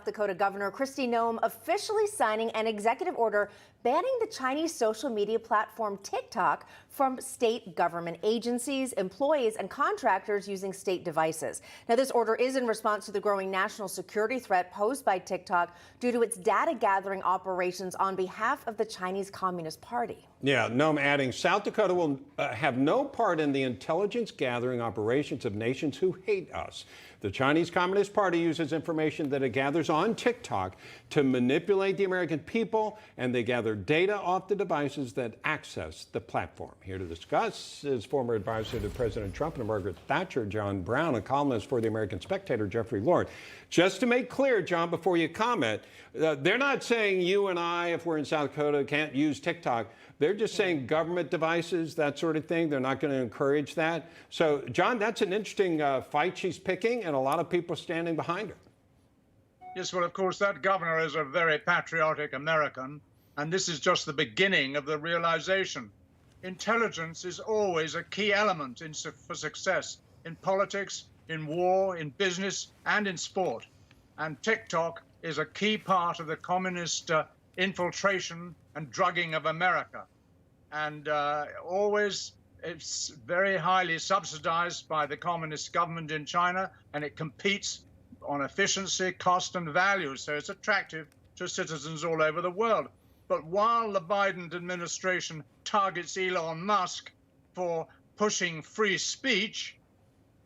Dakota Governor Kristi Noem officially signing an executive order banning the Chinese social media platform TikTok from state government agencies, employees, and contractors using state devices. Now, this order is in response to the growing national security threat posed by TikTok due to its data gathering operations on behalf of the Chinese Communist Party. Yeah, Noem adding, South Dakota will have no part in the intelligence gathering operations of nations who hate us. The Chinese Communist Party uses information that it gathers on TikTok to manipulate the American people, and they gather data off the devices that access the platform. Here to discuss is former advisor to President Trump and Margaret Thatcher, John Browne, and columnist for the American Spectator, Jeffrey Lord. Just to make clear, John, before you comment, they're not saying you and I, if we're in South Dakota, can't use TikTok. They're just saying government devices, that sort of thing. They're not going to encourage that. So, John, that's an interesting fight she's picking, and a lot of people standing behind her. Yes, well, of course, that governor is a very patriotic American, and this is just the beginning of the realization. Intelligence is always a key element for success in politics, in war, in business, and in sport. And TikTok is a key part of the communist infiltration and drugging of America. And always, it's very highly subsidized by the communist government in China, and it competes on efficiency, cost, and value. So it's attractive to citizens all over the world. But while the Biden administration targets Elon Musk for pushing free speech,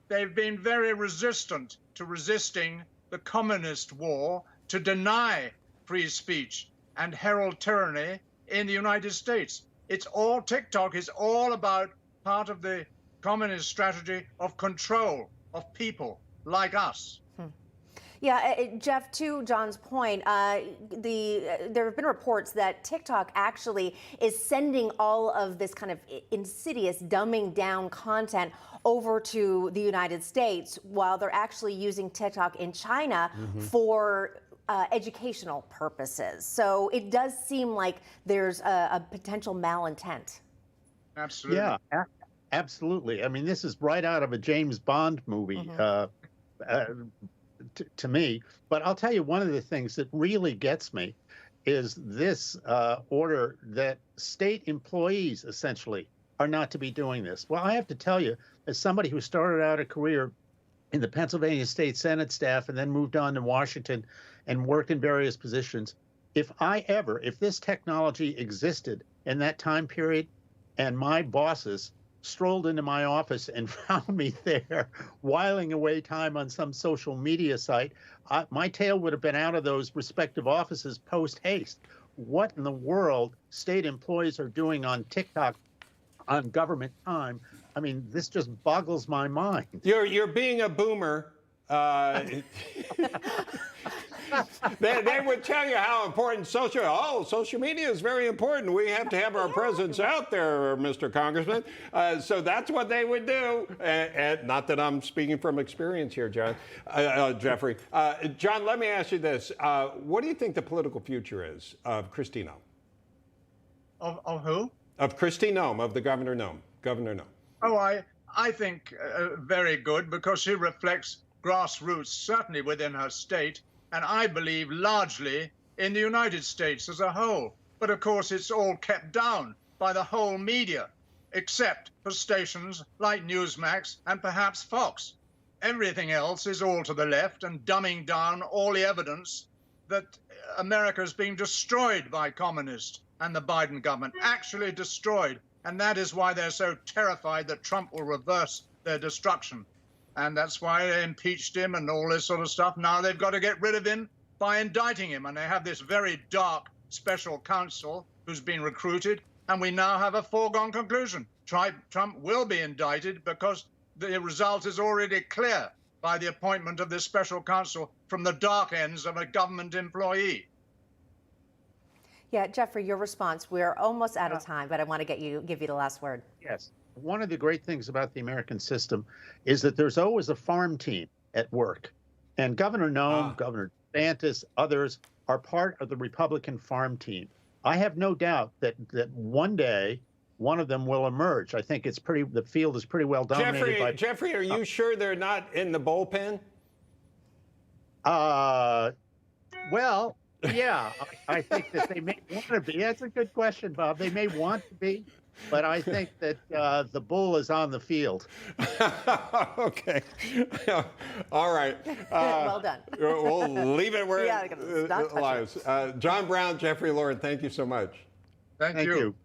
they've been very resistant to resisting the communist war to deny free speech and herald tyranny in the United States. TikTok is all about part of the communist strategy of control of people like us. Yeah, Jeff, to John's point, there have been reports that TikTok actually is sending all of this kind of insidious dumbing down content over to the United States while they're actually using TikTok in China for educational purposes. So it does seem like there's a potential malintent. Absolutely. Yeah, absolutely. I mean, this is right out of a James Bond movie. To me, but I'll tell you, one of the things that really gets me is this order that state employees essentially are not to be doing this. Well, I have to tell you, as somebody who started out a career in the Pennsylvania State Senate staff and then moved on to Washington and worked in various positions, if this technology existed in that time period and my bosses strolled into my office and found me there whiling away time on some social media site, my tail would have been out of those respective offices post-haste. What in the world state employees are doing on TikTok on government time? I mean, this just boggles my mind. You're being a boomer. They would tell you how important social media is very important. We have to have our presence out there, Mr. Congressman. So that's what they would do. And not that I'm speaking from experience here, Jeffrey. John, let me ask you this. What do you think the political future is of Kristi Noem? Of who? Of Kristi Noem, of the Governor Noem. Oh, I think very good, because she reflects grassroots, certainly within her state, and I believe largely in the United States as a whole. But of course, it's all kept down by the whole media, except for stations like Newsmax and perhaps Fox. Everything else is all to the left and dumbing down all the evidence that America is being destroyed by communists and the Biden government, actually destroyed. And that is why they're so terrified that Trump will reverse their destruction. And that's why they impeached him and all this sort of stuff. Now they've got to get rid of him by indicting him. And they have this very dark special counsel who's been recruited. And we now have a foregone conclusion. Trump will be indicted because the result is already clear by the appointment of this special counsel from the dark ends of a government employee. Yeah, Jeffrey, your response. We're almost out of time, but I want to give you the last word. Yes. One of the great things about the American system is that there's always a farm team at work. And Governor Noem, Governor DeSantis, others are part of the Republican farm team. I have no doubt that one day one of them will emerge. I think the field is pretty well dominated by... Jeffrey, are you sure they're not in the bullpen? Well, yeah, I think that they may want to be. That's a good question, Bob. They may want to be, but I think that the bull is on the field. Okay. All right. Well done. We'll leave it where Yeah, it not touching lies. John Browne, Jeffrey Lauren, thank you so much. Thank Thank you. you.